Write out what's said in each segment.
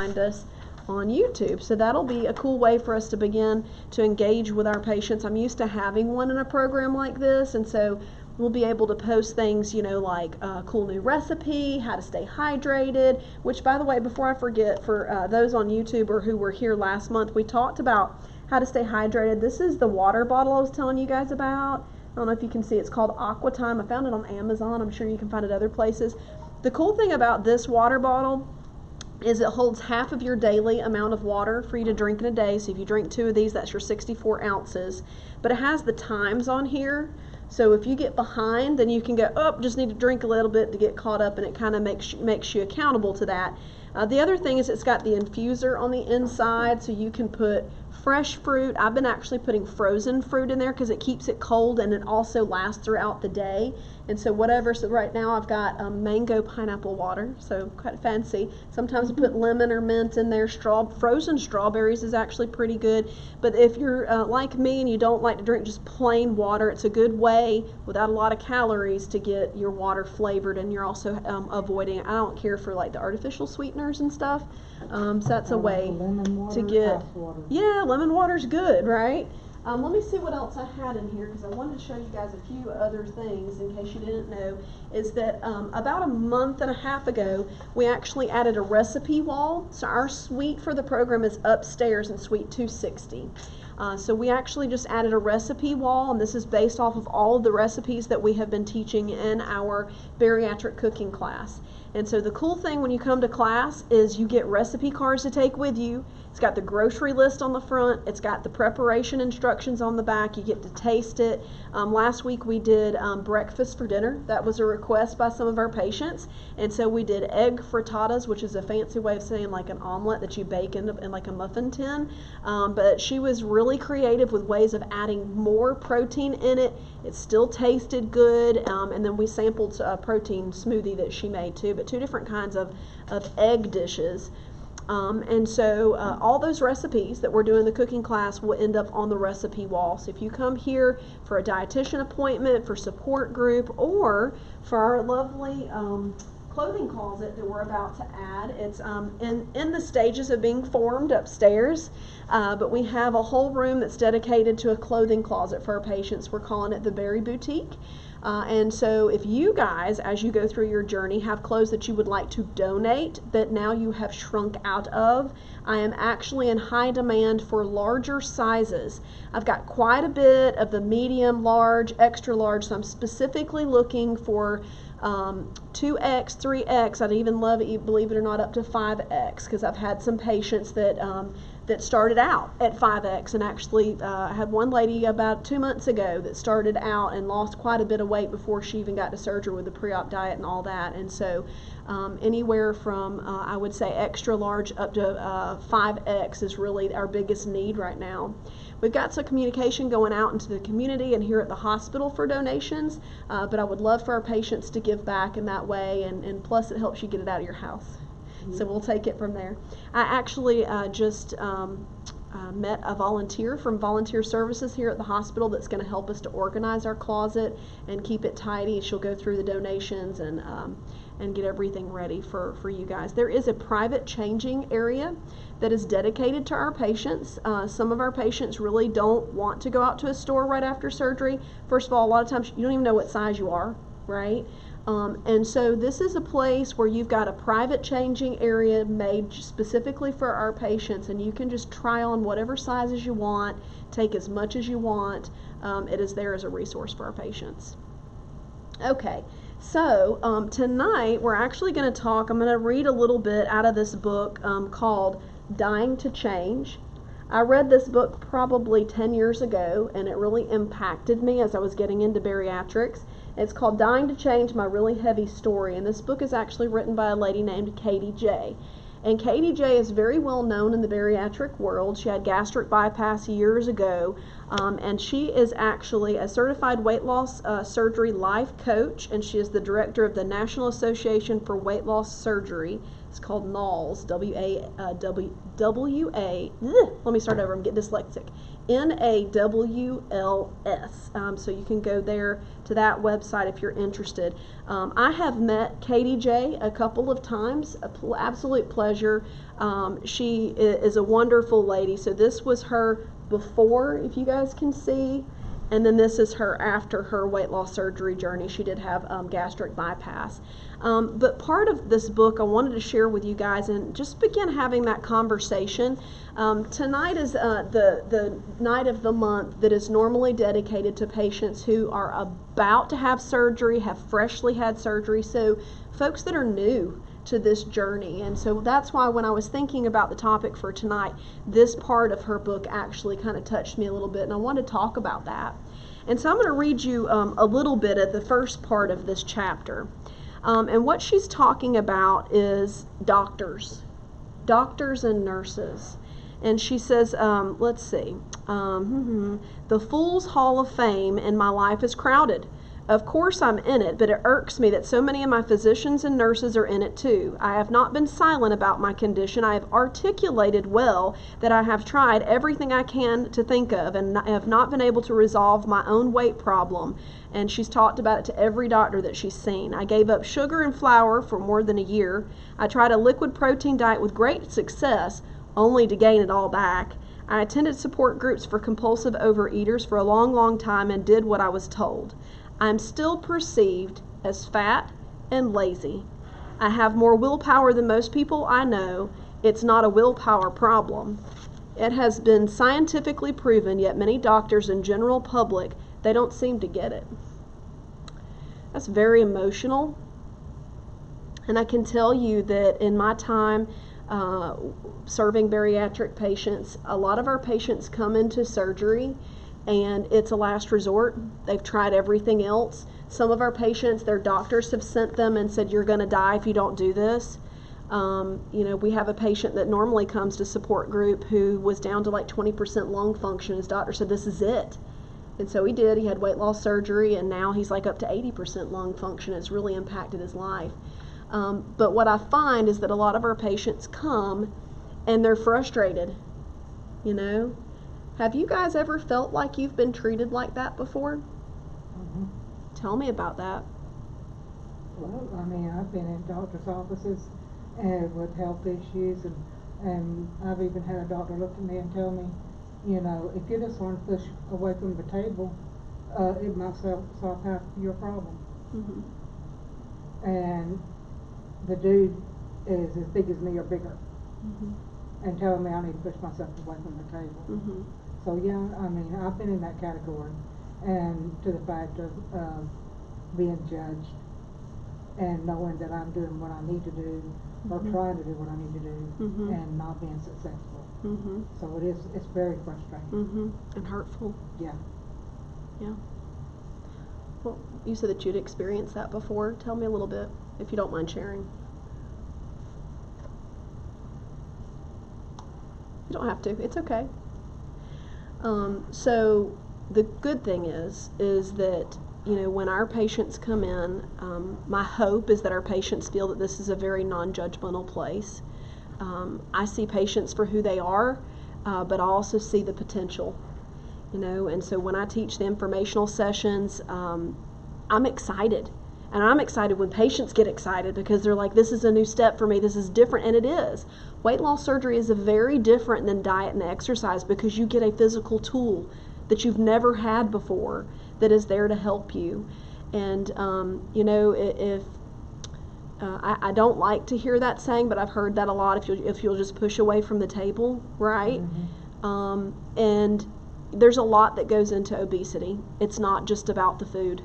find us on YouTube. So that'll be a cool way for us to begin to engage with our patients. I'm used to having one in a program like this, and so we'll be able to post things, you know, like a cool new recipe, how to stay hydrated, which, by the way, before I forget, for those on YouTube or who were here last month, we talked about how to stay hydrated. This is the water bottle I was telling you guys about. I don't know if you can see, it's called Aqua Time. I found it on Amazon. I'm sure you can find it other places. The cool thing about this water bottle is it holds half of your daily amount of water for you to drink in a day. So if you drink 2 of these, that's your 64 ounces. But it has the times on here. So if you get behind, then you can go, oh, just need to drink a little bit to get caught up, and it kind of makes you accountable to that. The other thing is it's got the infuser on the inside, so you can put fresh fruit. I've been actually putting frozen fruit in there because it keeps it cold and it also lasts throughout the day. And so whatever, so right now I've got mango pineapple water, so quite fancy. Sometimes I put lemon or mint in there. Frozen strawberries is actually pretty good. But if you're like me and you don't like to drink just plain water, it's a good way without a lot of calories to get your water flavored, and you're also avoiding, I don't care for like the artificial sweeteners and stuff. So that's a way to get, yeah, lemon water's good, right? Let me see what else I had in here, because I wanted to show you guys a few other things in case you didn't know, is that about a month and a half ago, we actually added a recipe wall. So our suite for the program is upstairs in suite 260. So we actually just added a recipe wall, and this is based off of all of the recipes that we have been teaching in our bariatric cooking class. And so the cool thing when you come to class is you get recipe cards to take with you. It's got the grocery list on the front. It's got the preparation instructions on the back. You get to taste it. Last week we did breakfast for dinner. That was a request by some of our patients. And so we did egg frittatas, which is a fancy way of saying like an omelet that you bake in like a muffin tin. But she was really creative with ways of adding more protein in it. It still tasted good. And then we sampled a protein smoothie that she made too, but 2 different kinds of egg dishes. And so all those recipes that we're doing in the cooking class will end up on the recipe wall. So if you come here for a dietitian appointment, for support group, or for our lovely clothing closet that we're about to add, it's in the stages of being formed upstairs, but we have a whole room that's dedicated to a clothing closet for our patients. We're calling it the Berry Boutique. And so if you guys, as you go through your journey, have clothes that you would like to donate that now you have shrunk out of, I am actually in high demand for larger sizes. I've got quite a bit of the medium, large, extra large, so I'm specifically looking for 2X, 3X. I'd even love it, believe it or not, up to 5X, because I've had some patients that that started out at 5X, and actually I had one lady about 2 months ago that started out and lost quite a bit of weight before she even got to surgery with the pre-op diet and all that. And so anywhere from I would say extra large up to 5X is really our biggest need right now. We've got some communication going out into the community and here at the hospital for donations, but I would love for our patients to give back in that way, and plus it helps you get it out of your house. So we'll take it from there. I actually just met a volunteer from Volunteer Services here at the hospital that's going to help us to organize our closet and keep it tidy. She'll go through the donations and get everything ready for you guys. There is a private changing area that is dedicated to our patients. Some of our patients really don't want to go out to a store right after surgery. First of all, a lot of times you don't even know what size you are, right? And so this is a place where you've got a private changing area made specifically for our patients, and you can just try on whatever sizes you want, take as much as you want. It is there as a resource for our patients. Okay, so tonight we're actually going to talk, I'm going to read a little bit out of this book called Dying to Change. I read this book probably 10 years ago, and it really impacted me as I was getting into bariatrics. It's called Dying to Change, My Really Heavy Story, and this book is actually written by a lady named Katie J. And Katie J is very well known in the bariatric world. She had gastric bypass years ago, and she is actually a certified weight loss surgery life coach, and she is the director of the National Association for Weight Loss Surgery, It's called NAWLS, let me start over, I'm getting dyslexic. NAWLS. So you can go there to that website if you're interested. I have met Katie J a couple of times, absolute pleasure. She is a wonderful lady. So this was her before, if you guys can see, and then this is her after her weight loss surgery journey. She did have gastric bypass. But part of this book I wanted to share with you guys and just begin having that conversation. Tonight is the night of the month that is normally dedicated to patients who are about to have surgery, have freshly had surgery, so folks that are new to this journey. And so that's why when I was thinking about the topic for tonight, this part of her book actually kind of touched me a little bit, and I want to talk about that. And so I'm going to read you a little bit of the first part of this chapter. And what she's talking about is doctors and nurses. And she says, let's see, the Fool's Hall of Fame in my life is crowded. Of course I'm in it, but it irks me that so many of my physicians and nurses are in it too. I have not been silent about my condition. I have articulated well that I have tried everything I can to think of and have not been able to resolve my own weight problem. And she's talked about it to every doctor that she's seen. I gave up sugar and flour for more than a year. I tried a liquid protein diet with great success, only to gain it all back. I attended support groups for compulsive overeaters for a long, long time and did what I was told. I'm still perceived as fat and lazy. I have more willpower than most people I know. It's not a willpower problem. It has been scientifically proven, yet many doctors and general public, they don't seem to get it. That's very emotional. And I can tell you that in my time serving bariatric patients, a lot of our patients come into surgery and it's a last resort. They've tried everything else. Some of our patients, their doctors have sent them and said, you're going to die if you don't do this. We have a patient that normally comes to support group who was down to like 20% lung function. His doctor said, this is it. And so he did. He had weight loss surgery, and now he's like up to 80% lung function. It's really impacted his life. But what I find is that a lot of our patients come and they're frustrated, Have you guys ever felt like you've been treated like that before? Mm-hmm. Tell me about that. Well, I've been in doctor's offices with health issues, and I've even had a doctor look at me and tell me, if you just want to push away from the table, it might solve half your problem. Mm-hmm. And the dude is as big as me or bigger, mm-hmm. and telling me I need to push myself away from the table. Mm-hmm. So yeah, I've been in that category, and to the fact of being judged and knowing that I'm doing what I need to do, or mm-hmm. trying to do what I need to do, mm-hmm. and not being successful. Mm-hmm. So it's very frustrating. Mm-hmm. And hurtful. Yeah. Yeah. Well, you said that you'd experienced that before. Tell me a little bit, if you don't mind sharing. You don't have to. It's okay. So the good thing is that, when our patients come in, my hope is that our patients feel that this is a very non-judgmental place. I see patients for who they are, but I also see the potential, and so when I teach the informational sessions, I'm excited. And I'm excited when patients get excited because they're like, this is a new step for me, this is different, and it is. Weight loss surgery is very different than diet and exercise because you get a physical tool that you've never had before that is there to help you. And, I don't like to hear that saying, but I've heard that a lot, if you'll just push away from the table, right? Mm-hmm. And there's a lot that goes into obesity. It's not just about the food.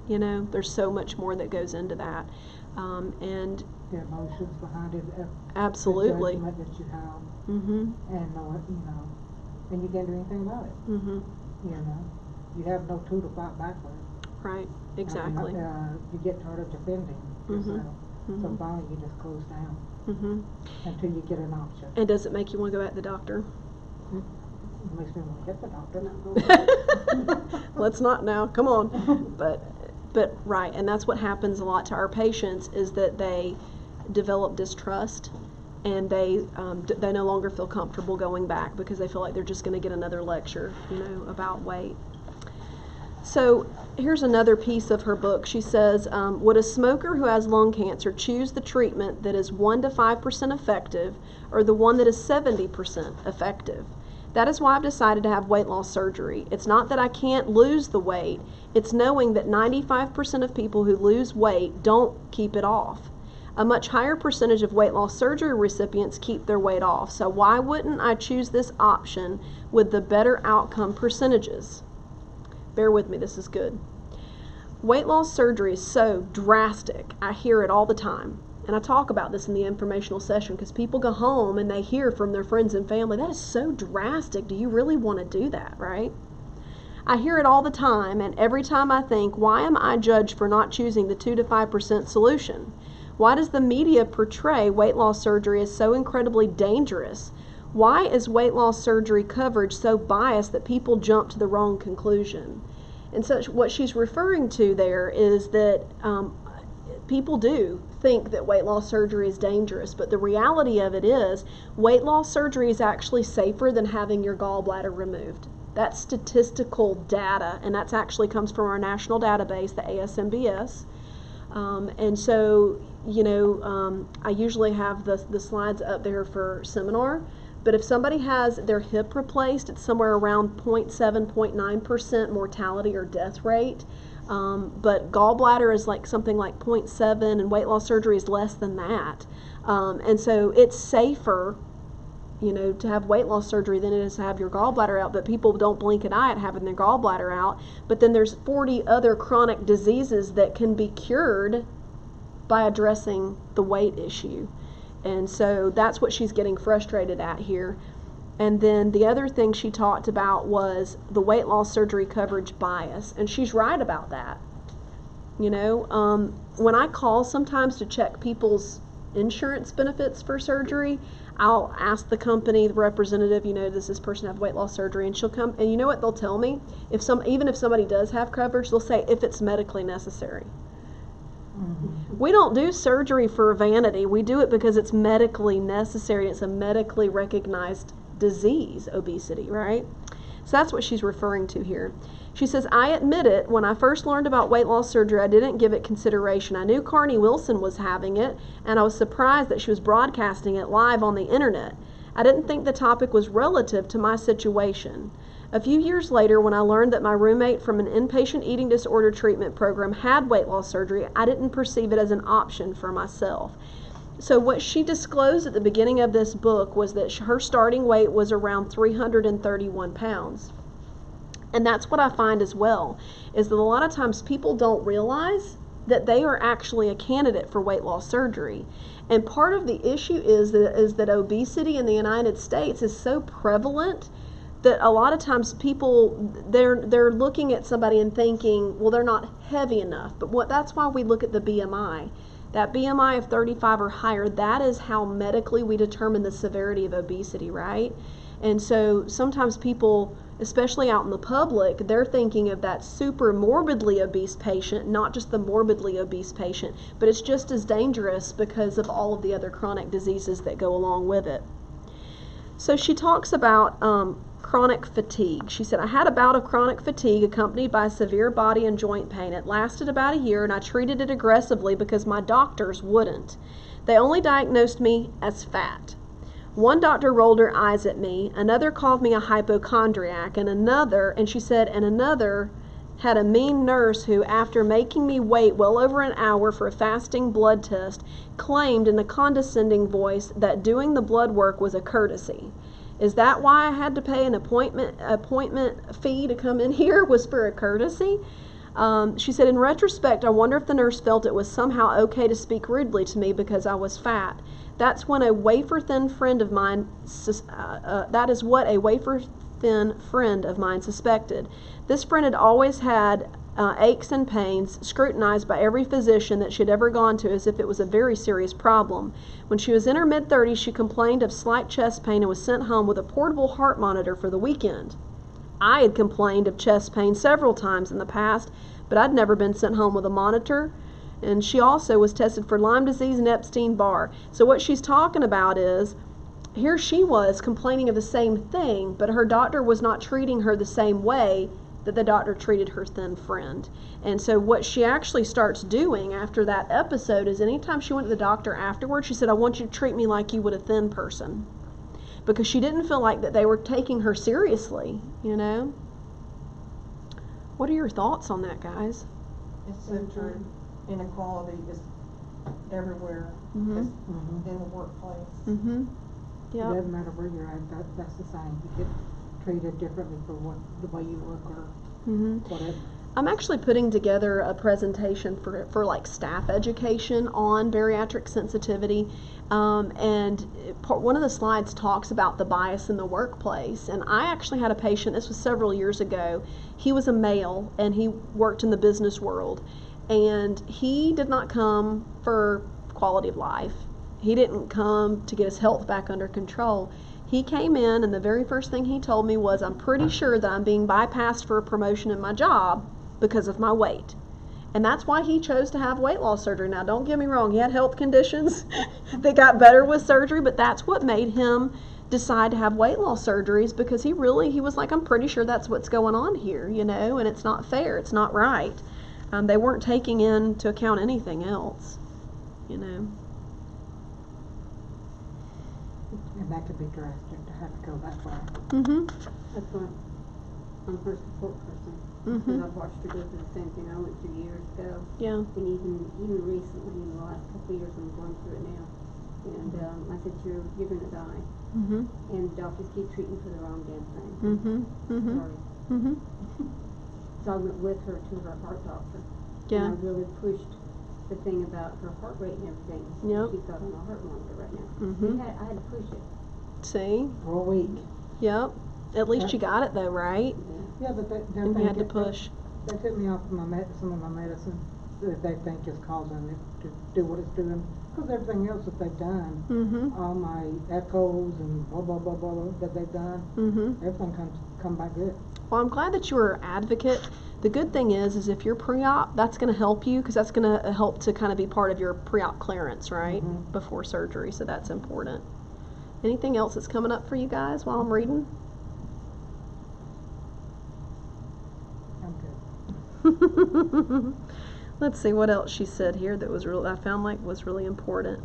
No. There's so much more that goes into that. And the emotions behind it. Absolutely. The judgment that you have. Mm-hmm. And and you can't do anything about it. Mm-hmm. You have no tool to fight back with. Right. Exactly. You get tired of defending yourself. Mm-hmm. So finally you just close down. Mm-hmm. Until you get an option. And does it make you want to go at the doctor? It makes me want to hit the doctor. Let's not now. Come on. But right, and that's what happens a lot to our patients is that they develop distrust, and they no longer feel comfortable going back because they feel like they're just going to get another lecture, about weight. So here's another piece of her book. She says, would a smoker who has lung cancer choose the treatment that is 1 to 5% effective or the one that is 70% effective? That is why I've decided to have weight loss surgery. It's not that I can't lose the weight. It's knowing that 95% of people who lose weight don't keep it off. A much higher percentage of weight loss surgery recipients keep their weight off. So why wouldn't I choose this option with the better outcome percentages? Bear with me, this is good. Weight loss surgery is so drastic. I hear it all the time. And I talk about this in the informational session because people go home and they hear from their friends and family, that is so drastic. Do you really want to do that, right? I hear it all the time, and every time I think, why am I judged for not choosing the 2 to 5% solution? Why does the media portray weight loss surgery as so incredibly dangerous? Why is weight loss surgery coverage so biased that people jump to the wrong conclusion? And so what she's referring to there is that people do think that weight loss surgery is dangerous, but the reality of it is weight loss surgery is actually safer than having your gallbladder removed. That's statistical data, and that actually comes from our national database, the ASMBS. And so, I usually have the slides up there for seminar. But if somebody has their hip replaced, it's somewhere around 0.7, 0.9% mortality or death rate. But gallbladder is like something like 0.7, and weight loss surgery is less than that. And so it's safer, to have weight loss surgery than it is to have your gallbladder out. But people don't blink an eye at having their gallbladder out. But then there's 40 other chronic diseases that can be cured by addressing the weight issue. And so that's what she's getting frustrated at here. And then the other thing she talked about was the weight loss surgery coverage bias. And she's right about that. When I call sometimes to check people's insurance benefits for surgery, I'll ask the company, the representative, does this person have weight loss surgery? And she'll come, and you know what they'll tell me? Even if somebody does have coverage, they'll say if it's medically necessary. We don't do surgery for vanity. We do it because it's medically necessary. It's a medically recognized disease, obesity, right? So that's what she's referring to here. She says, I admit it, when I first learned about weight loss surgery, I didn't give it consideration. I knew Carney Wilson was having it, and I was surprised that she was broadcasting it live on the internet. I didn't think the topic was relative to my situation. A few years later, when I learned that my roommate from an inpatient eating disorder treatment program had weight loss surgery, I didn't perceive it as an option for myself. So what she disclosed at the beginning of this book was that her starting weight was around 331 pounds. And that's what I find as well, is that a lot of times people don't realize that they are actually a candidate for weight loss surgery. And part of the issue is that obesity in the United States is so prevalent that a lot of times people, they're looking at somebody and thinking, well, they're not heavy enough. But that's why we look at the BMI. That BMI of 35 or higher, that is how medically we determine the severity of obesity, right? And so sometimes people, especially out in the public, they're thinking of that super morbidly obese patient, not just the morbidly obese patient, but it's just as dangerous because of all of the other chronic diseases that go along with it. So she talks about chronic fatigue. She said, I had a bout of chronic fatigue accompanied by severe body and joint pain. It lasted about a year, and I treated it aggressively because my doctors wouldn't. They only diagnosed me as fat. One doctor rolled her eyes at me, another called me a hypochondriac, and another had a mean nurse who, after making me wait well over an hour for a fasting blood test, claimed in a condescending voice that doing the blood work was a courtesy. Is that why I had to pay an appointment fee to come in here? Was for a courtesy? She said, in retrospect, I wonder if the nurse felt it was somehow okay to speak rudely to me because I was fat. That's when a wafer-thin friend of mine, that is what a wafer-thin friend of mine suspected. This friend had always had aches and pains, scrutinized by every physician that she had ever gone to as if it was a very serious problem. When she was in her mid-30s, she complained of slight chest pain and was sent home with a portable heart monitor for the weekend. I had complained of chest pain several times in the past, but I'd never been sent home with a monitor. And she also was tested for Lyme disease and Epstein-Barr. So what she's talking about is, here she was complaining of the same thing, but her doctor was not treating her the same way that the doctor treated her thin friend. And so what she actually starts doing after that episode is anytime she went to the doctor afterwards, she said, I want you to treat me like you would a thin person. Because she didn't feel like that they were taking her seriously, you know? What are your thoughts on that, guys? It's so true. Inequality is everywhere. Mhm. It's in the workplace. Mm-hmm. It Yeah. doesn't matter where you're at, that's the same. You get treated differently for the way you look or Mm-hmm. whatever. I'm actually putting together a presentation for like staff education on bariatric sensitivity, and one of the slides talks about the bias in the workplace. And I actually had a patient, this was several years ago, he was a male and he worked in the business world, and he did not come for quality of life. He didn't come to get his health back under control. He came in and the very first thing he told me was, I'm pretty sure that I'm being bypassed for a promotion in my job because of my weight. And that's why he chose to have weight loss surgery. Now, don't get me wrong, he had health conditions that got better with surgery, but that's what made him decide to have weight loss surgeries, because he was like, I'm pretty sure that's what's going on here, you know, and it's not fair, it's not right. They weren't taking into account anything else, you know. And that could be drastic to have to go that far. Mm-hmm. That's why I'm a first support person. Because I've watched her go through the same thing I went through years ago. Yeah. And even recently, in the last couple of years, I'm going through it now. And I said, you're going to die. Mm-hmm. And doctors keep treating for the wrong damn thing. Mm-hmm. Mm-hmm. Sorry. Mm-hmm. So I went with her to her heart doctor. Yeah. And I really pushed the thing about her heart rate and everything. Yep. She's got on a heart monitor right now. Mhm. I had to push it. See? For a week. Yep. At least you got it though, right? Yeah, but And you had to push. They took me off of some of my medicine that they think is causing it to do what it's doing. Because everything else that they've done, Mm-hmm. all my echoes and blah, blah, blah, blah, blah that they've done, Mm-hmm. everything come back good. Well, I'm glad that you were an advocate. The good thing is if you're pre-op, that's going to help you, because that's going to help to kind of be part of your pre-op clearance, right? Mhm. Before surgery, so that's important. Anything else that's coming up for you guys while I'm reading? I'm good. Let's see what else she said here that was I found like was really important.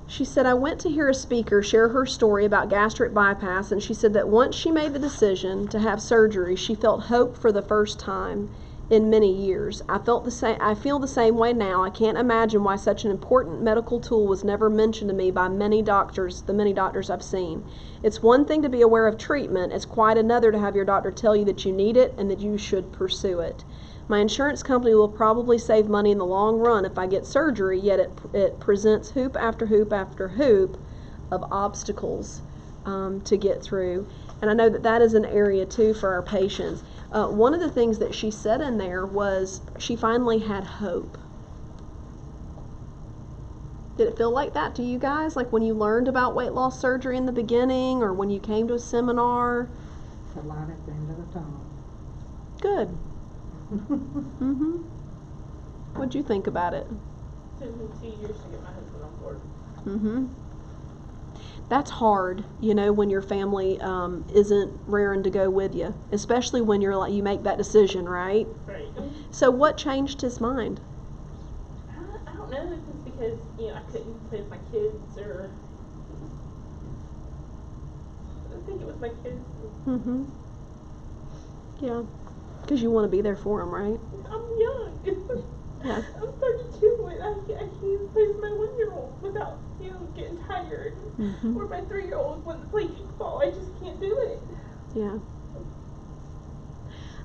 She said, I went to hear a speaker share her story about gastric bypass, and she said that once she made the decision to have surgery, she felt hope for the first time in many years. I feel the same way now. I can't imagine why such an important medical tool was never mentioned to me by the many doctors I've seen. It's one thing to be aware of treatment, it's quite another to have your doctor tell you that you need it and that you should pursue it. My insurance company will probably save money in the long run if I get surgery, yet it presents hoop after hoop after hoop of obstacles to get through. And I know that is an area too for our patients. One of the things that she said in there was she finally had hope. Did it feel like that to you guys? Like when you learned about weight loss surgery in the beginning, or when you came to a seminar? The light at the end of the tunnel. Good. Mm-hmm. What'd you think about it? It took me 2 years to get my husband on board. Mm-hmm. That's hard, you know, when your family isn't raring to go with you, especially when you make that decision, right? Right. So what changed his mind? I don't know if it's because, I couldn't play with my kids, or I think it was my kids. Mm-hmm. Yeah, because you want to be there for them, right? I'm young. Yeah. I'm 32 and I can't even play with my 1-year-old without, getting tired. Mm-hmm. Or my 3-year-old when the play kicks fall. I just can't do it. Yeah.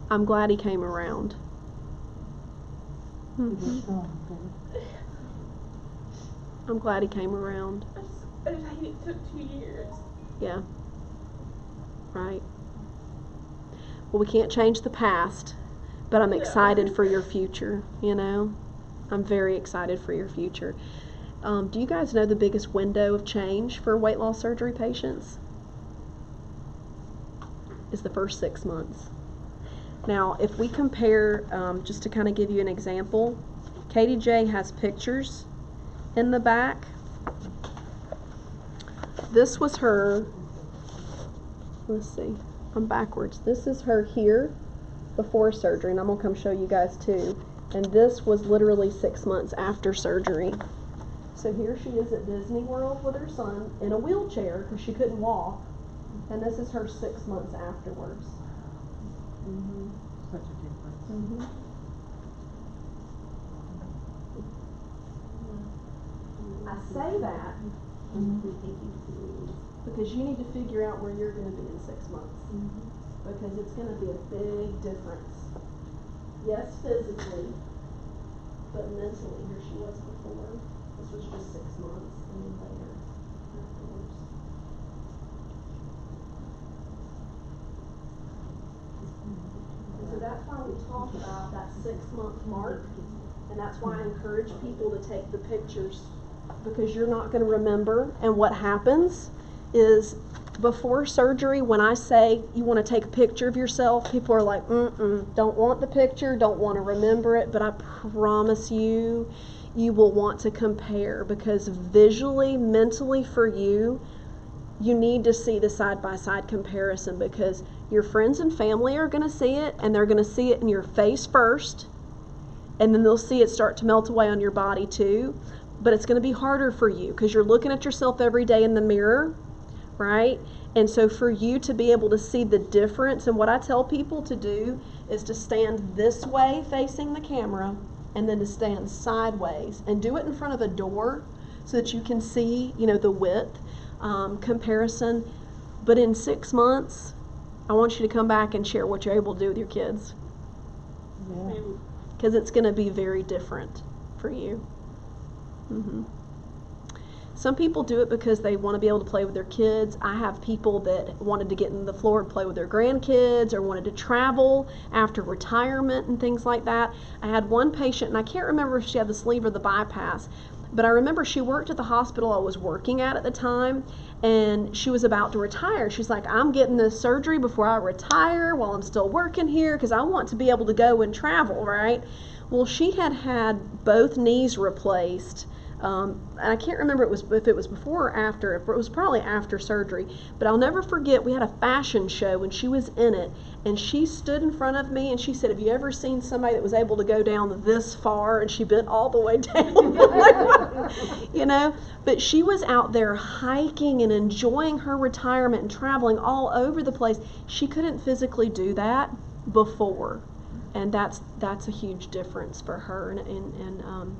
I'm glad he came around. Mm-hmm. I'm glad he came around. I just hate it took 2 years. Yeah. Right. Well, we can't change the past, but I'm excited for your future, I'm very excited for your future. Do you guys know the biggest window of change for weight loss surgery patients? Is the first 6 months. Now, if we compare, just to kind of give you an example, Katie J has pictures in the back. This was her, let's see, I'm backwards. This is her here before surgery, and I'm going to come show you guys too. And this was literally 6 months after surgery. So here she is at Disney World with her son in a wheelchair because she couldn't walk. And this is her 6 months afterwards. Mm-hmm. Such a difference. Mm-hmm. I say that because you need to figure out where you're going to be in 6 months. Because it's going to be a big difference. Yes, physically, but mentally, here she was before. This was just 6 months, and then later, afterwards. And so that's why we talk about that 6 month mark, and that's why I encourage people to take the pictures, because you're not going to remember. And what happens is, before surgery, when I say you want to take a picture of yourself, people are like, don't want the picture, don't want to remember it, but I promise you, you will want to compare, because visually, mentally for you, you need to see the side-by-side comparison, because your friends and family are going to see it, and they're going to see it in your face first, and then they'll see it start to melt away on your body too. But it's going to be harder for you because you're looking at yourself every day in the mirror, right? And so for you to be able to see the difference, and what I tell people to do is to stand this way facing the camera, and then to stand sideways, and do it in front of a door so that you can see, the width comparison. But in 6 months, I want you to come back and share what you're able to do with your kids, because it's going to be very different for you. Some people do it because they want to be able to play with their kids. I have people that wanted to get in the floor and play with their grandkids, or wanted to travel after retirement and things like that. I had one patient, and I can't remember if she had the sleeve or the bypass, but I remember she worked at the hospital I was working at the time, and she was about to retire. She's like, I'm getting this surgery before I retire while I'm still working here because I want to be able to go and travel, right? Well, she had both knees replaced. And I can't remember if it was before or after. It was probably after surgery. But I'll never forget, we had a fashion show and she was in it. And she stood in front of me and she said, have you ever seen somebody that was able to go down this far? And she bent all the way down. But she was out there hiking and enjoying her retirement and traveling all over the place. She couldn't physically do that before. And that's a huge difference for her. And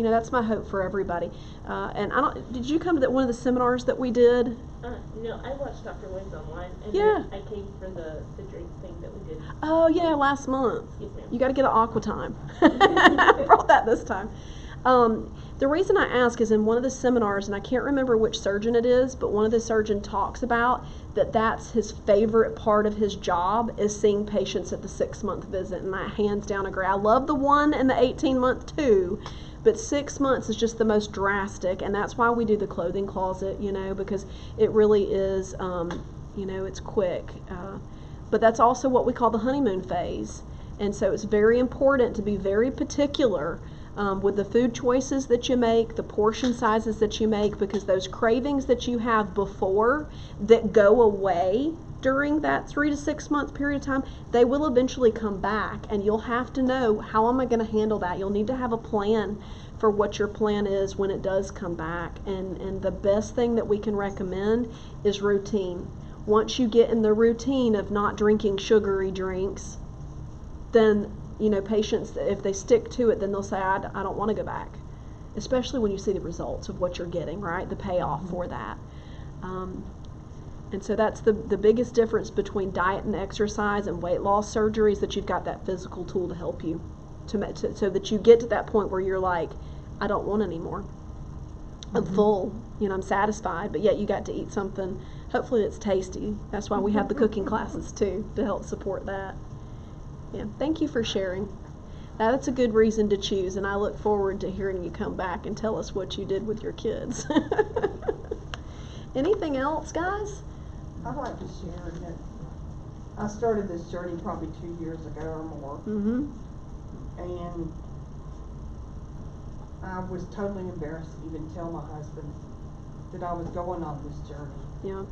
that's my hope for everybody. And did you come to one of the seminars that we did? No, I watched Dr. Wynn's online, and Yeah. then I came for the drink thing that we did. Oh yeah, last month. Yes, ma'am. You got to get an aqua time. I brought that this time. The reason I ask is in one of the seminars, and I can't remember which surgeon it is, but one of the surgeon talks about that's his favorite part of his job is seeing patients at the 6 month visit, and that hands down agree. I love the one and the 18 month too. But 6 months is just the most drastic, and that's why we do the clothing closet, because it really is, it's quick. But that's also what we call the honeymoon phase. And so it's very important to be very particular with the food choices that you make, the portion sizes that you make, because those cravings that you have before that go away during that 3 to 6 month period of time, they will eventually come back, and you'll have to know, how am I going to handle that? You'll need to have a plan for what your plan is when it does come back. And the best thing that we can recommend is routine. Once you get in the routine of not drinking sugary drinks, then patients, if they stick to it, then they'll say, I don't want to go back, especially when you see the results of what you're getting, right? The payoff for that. And so that's the biggest difference between diet and exercise and weight loss surgery, is that you've got that physical tool to help you so that you get to that point where you're like, I don't want any more. I'm full, I'm satisfied, but yet you got to eat something, hopefully it's tasty. That's why we have the cooking classes too, to help support that. Yeah, thank you for sharing. That's a good reason to choose, and I look forward to hearing you come back and tell us what you did with your kids. Anything else, guys? I'd like to share that I started this journey probably 2 years ago or more, Mm-hmm. and I was totally embarrassed to even tell my husband that I was going on this journey, Yeah.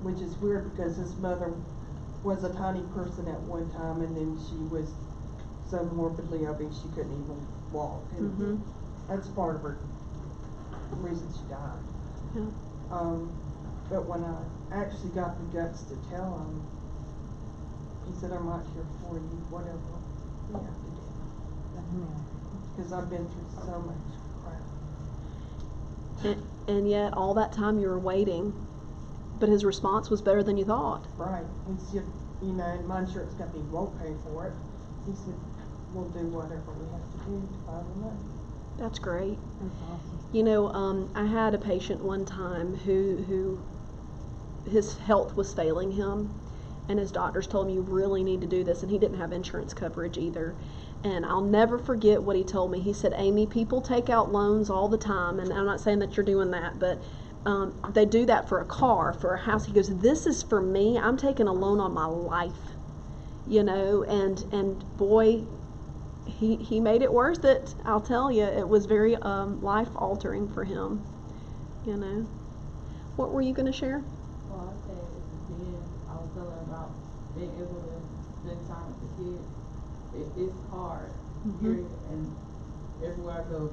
which is weird because his mother was a tiny person at one time, and then she was so morbidly obese she couldn't even walk, and Mm-hmm. that's part of her reason she died. Yeah. But when I actually got the guts to tell him, he said, "I'm right here for you, whatever you have to do." Because I've been through so much crap. And yet, all that time you were waiting, but his response was better than you thought. Right. He said, you know, and my insurance company won't pay for it. He said, "We'll do whatever we have to do to buy the money." That's great. That's awesome. You know, I had a patient one time who his health was failing him, and his doctors told him, "You really need to do this," and he didn't have insurance coverage either. And I'll never forget what he told me. He said, "Amy, people take out loans all the time," and I'm not saying that you're doing that, but they do that for a car, for a house. He goes, "This is for me. I'm taking a loan on my life," you know, and boy, he made it worth it. I'll tell you, it was very life altering for him, you know. What were you going to share? Well, I said at the beginning, I was telling about being able to spend time with the kids. It's hard, period, and everywhere I go,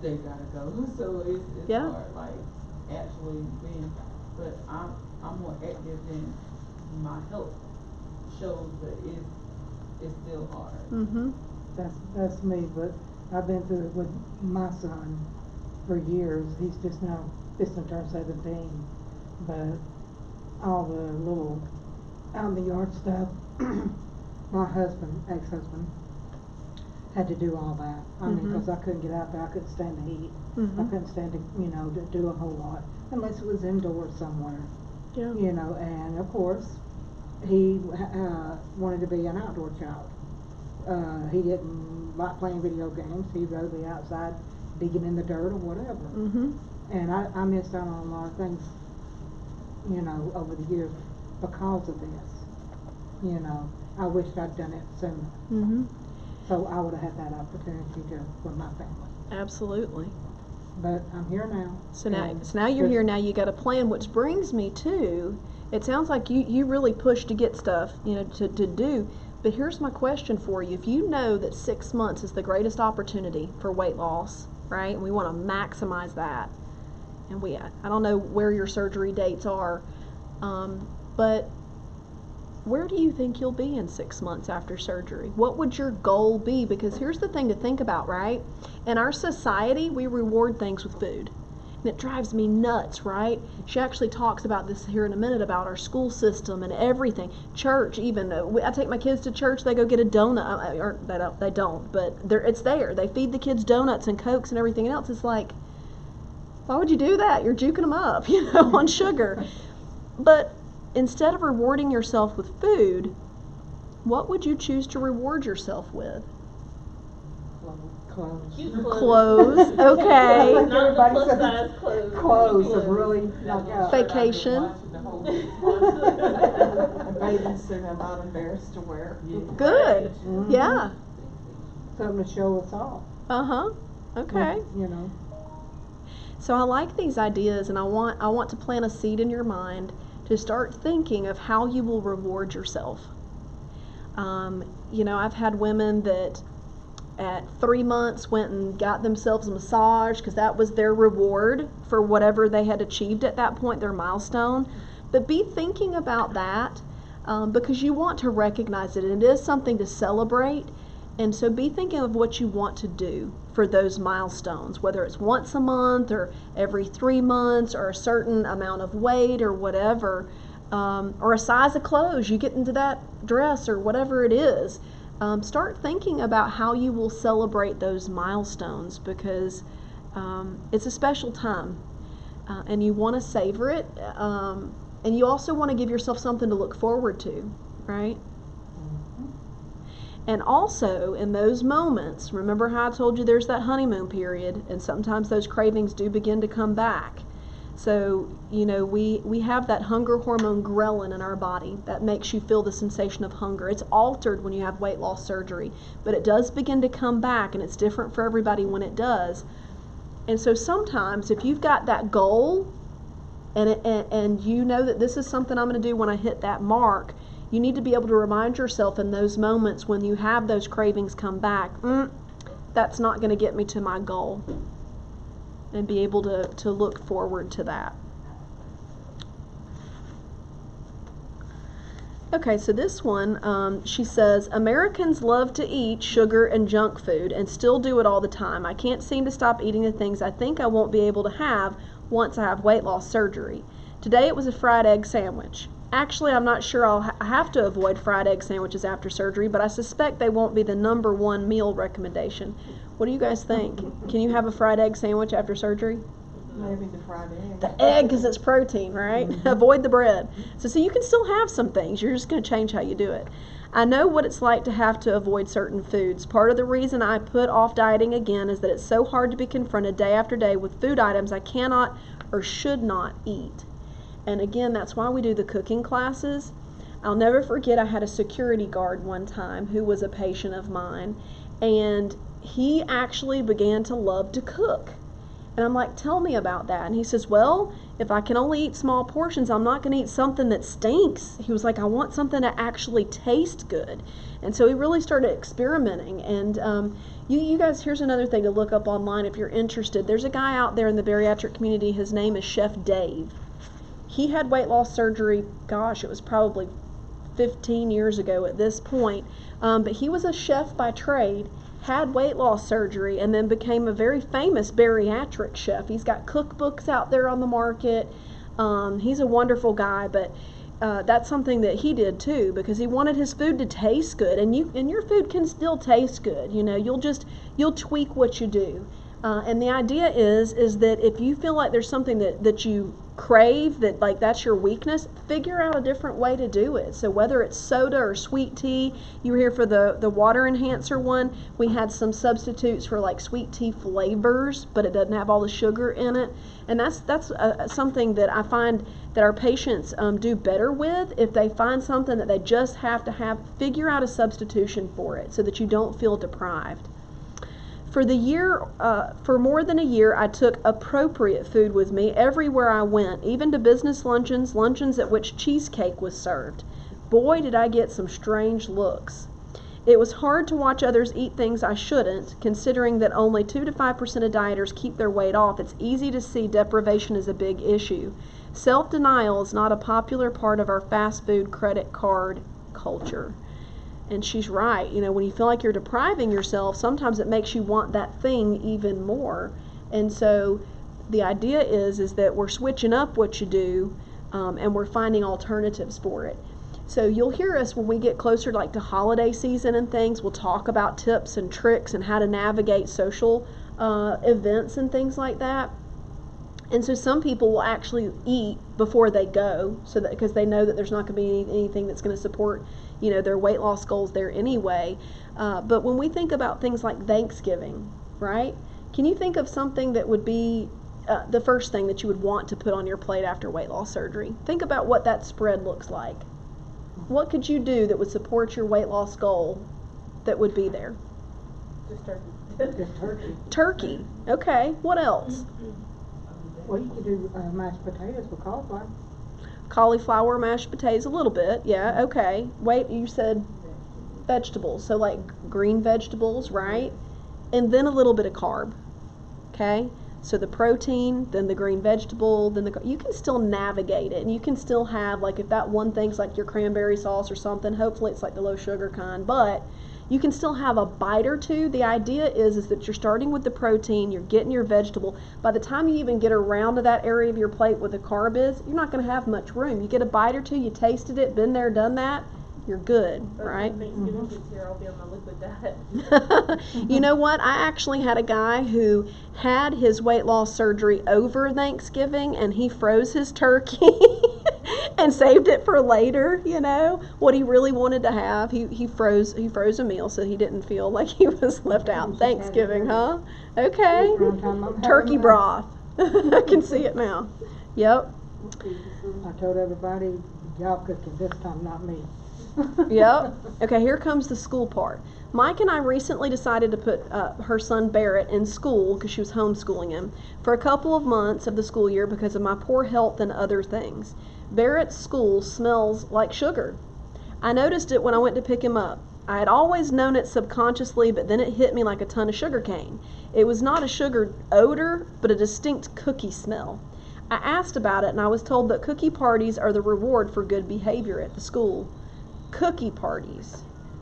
they gotta go. So it's Yeah. hard, like actually being. But I'm more active than my health shows, but it's still hard. Mm-hmm. That's me, but I've been through it with my son for years. He's just now fixing to turn 17, but all the little out in the yard stuff. My husband, ex-husband, had to do all that. I mean, because I couldn't get out there, I couldn't stand the heat. I couldn't stand to, you know, to do a whole lot unless it was indoors somewhere. Yeah. You know, and of course, he wanted to be an outdoor child. He didn't like playing video games. He'd rather be outside digging in the dirt or whatever. Mm-hmm. And I missed out on a lot of things, you know, over the years because of this. You know, I wished I'd done it sooner. Mm-hmm. So I would have had that opportunity to with my family. Absolutely. But I'm here now. So now and you're just- here. Now you got a plan, which brings me to. It sounds like you really push to get stuff, you know, to do. But here's my question for you: if you know that 6 months is the greatest opportunity for weight loss, right? And we want to maximize that, and I don't know where your surgery dates are, but where do you think you'll be in 6 months after surgery? What would your goal be? Because here's the thing to think about, right? In our society, we reward things with food. And it drives me nuts, right? She actually talks about this here in a minute, about our school system and everything. Church, even. I take my kids to church, they go get a donut. Or they don't, but it's there. They feed the kids donuts and Cokes and everything else. It's like, why would you do that? You're juking them up, you know, on sugar. But instead of rewarding yourself with food, what would you choose to reward yourself with? Clothes. Cute Clothes, okay. Not the Everybody plus says size clothes. Clothes are really like Vacation. A bathing suit I'm not embarrassed to wear. Good. Mhm. Yeah. something to show us off. Uh-huh. Okay. You know. So I like these ideas, and I want to plant a seed in your mind to start thinking of how you will reward yourself. You know, I've had women that at 3 months went and got themselves a massage because that was their reward for whatever they had achieved at that point, their milestone. But be thinking about that because you want to recognize it. It is something to celebrate. And so be thinking of what you want to do for those milestones, whether it's once a month or every 3 months or a certain amount of weight or whatever, or a size of clothes you get into that dress or whatever it is. Start thinking about how you will celebrate those milestones because it's a special time and you want to savor it, and you also want to give yourself something to look forward to, right? And also, in those moments, remember how I told you there's that honeymoon period, and sometimes those cravings do begin to come back. So, you know, we have that hunger hormone ghrelin in our body that makes you feel the sensation of hunger. It's altered when you have weight loss surgery, but it does begin to come back, and it's different for everybody when it does. And so sometimes if you've got that goal and you know that this is something I'm going to do when I hit that mark, you need to be able to remind yourself in those moments when you have those cravings come back, that's not going to get me to my goal, and be able to look forward to that. Okay, so this one, she says, Americans love to eat sugar and junk food and still do it all the time. I can't seem to stop eating the things I think I won't be able to have once I have weight loss surgery. Today it was a fried egg sandwich. Actually, I'm not sure I'll have to avoid fried egg sandwiches after surgery, but I suspect they won't be the #1 meal recommendation. What do you guys think? Can you have a fried egg sandwich after surgery? Maybe the fried egg. The egg, because it's protein, right? Avoid the bread. So you can still have some things. You're just going to change how you do it. I know what it's like to have to avoid certain foods. Part of the reason I put off dieting again is that it's so hard to be confronted day after day with food items I cannot or should not eat. And again, that's why we do the cooking classes. I'll never forget, I had a security guard one time who was a patient of mine, and he actually began to love to cook. And I'm like, tell me about that. And he says, well, if I can only eat small portions, I'm not going to eat something that stinks. He was like, I want something that actually tastes good. And so he really started experimenting. And you guys, here's another thing to look up online if you're interested. There's a guy out there in the bariatric community. His name is Chef Dave. He had weight loss surgery, gosh, it was probably 15 years ago at this point. But he was a chef by trade, had weight loss surgery, and then became a very famous bariatric chef. He's got cookbooks out there on the market. He's a wonderful guy, but that's something that he did too, because he wanted his food to taste good, and your food can still taste good. You know, you'll tweak what you do. And the idea is that if you feel like there's something that you crave, that like that's your weakness, figure out a different way to do it. So whether it's soda or sweet tea, you were here for the water enhancer one, we had some substitutes for like sweet tea flavors, but it doesn't have all the sugar in it. And that's something that I find that our patients do better with. If they find something that they just have to have, figure out a substitution for it so that you don't feel deprived. For more than a year, I took appropriate food with me everywhere I went, even to business luncheons at which cheesecake was served. Boy, did I get some strange looks. It was hard to watch others eat things I shouldn't, considering that only 2 to 5% of dieters keep their weight off. It's easy to see deprivation is a big issue. Self-denial is not a popular part of our fast food credit card culture. And she's right. You know, when you feel like you're depriving yourself, sometimes it makes you want that thing even more. And so the idea is that we're switching up what you do, and we're finding alternatives for it. So you'll hear us when we get closer like to holiday season and things. We'll talk about tips and tricks and how to navigate social events and things like that. And so some people will actually eat before they go, so that because they know that there's not going to be anything that's going to support, you know, their weight loss goals there anyway. But when we think about things like Thanksgiving, right? Can you think of something that would be the first thing that you would want to put on your plate after weight loss surgery? Think about what that spread looks like. What could you do that would support your weight loss goal that would be there? Just turkey. Just turkey. Turkey. Okay. What else? Well, you could do mashed potatoes with cauliflower. Cauliflower, mashed potatoes, a little bit. Yeah, okay. Wait, you said vegetables. So like green vegetables, right? And then a little bit of carb. Okay? So the protein, then the green vegetable, then you can still navigate it, and you can still have, like, if that one thing's like your cranberry sauce or something, hopefully it's like the low sugar kind, but you can still have a bite or two. The idea is that you're starting with the protein, you're getting your vegetable. By the time you even get around to that area of your plate where the carb is, you're not going to have much room. You get a bite or two, you tasted it, been there, done that, you're good, right? Thanksgiving gets here, I'll be on my liquid diet. You know what? I actually had a guy who had his weight loss surgery over Thanksgiving, and he froze his turkey and saved it for later, you know, what he really wanted to have. He froze a meal so he didn't feel like he was left out. Thanksgiving, huh? Okay. Turkey broth. I can see it now. Yep. I told everybody, y'all cooking this time, not me. Yep. Okay, here comes the school part. Mike and I recently decided to put her son Barrett in school because she was homeschooling him for a couple of months of the school year because of my poor health and other things. Barrett's school smells like sugar. I noticed it when I went to pick him up. I had always known it subconsciously, but then it hit me like a ton of sugar cane. It was not a sugar odor, but a distinct cookie smell. I asked about it and I was told that cookie parties are the reward for good behavior at the school. Cookie parties.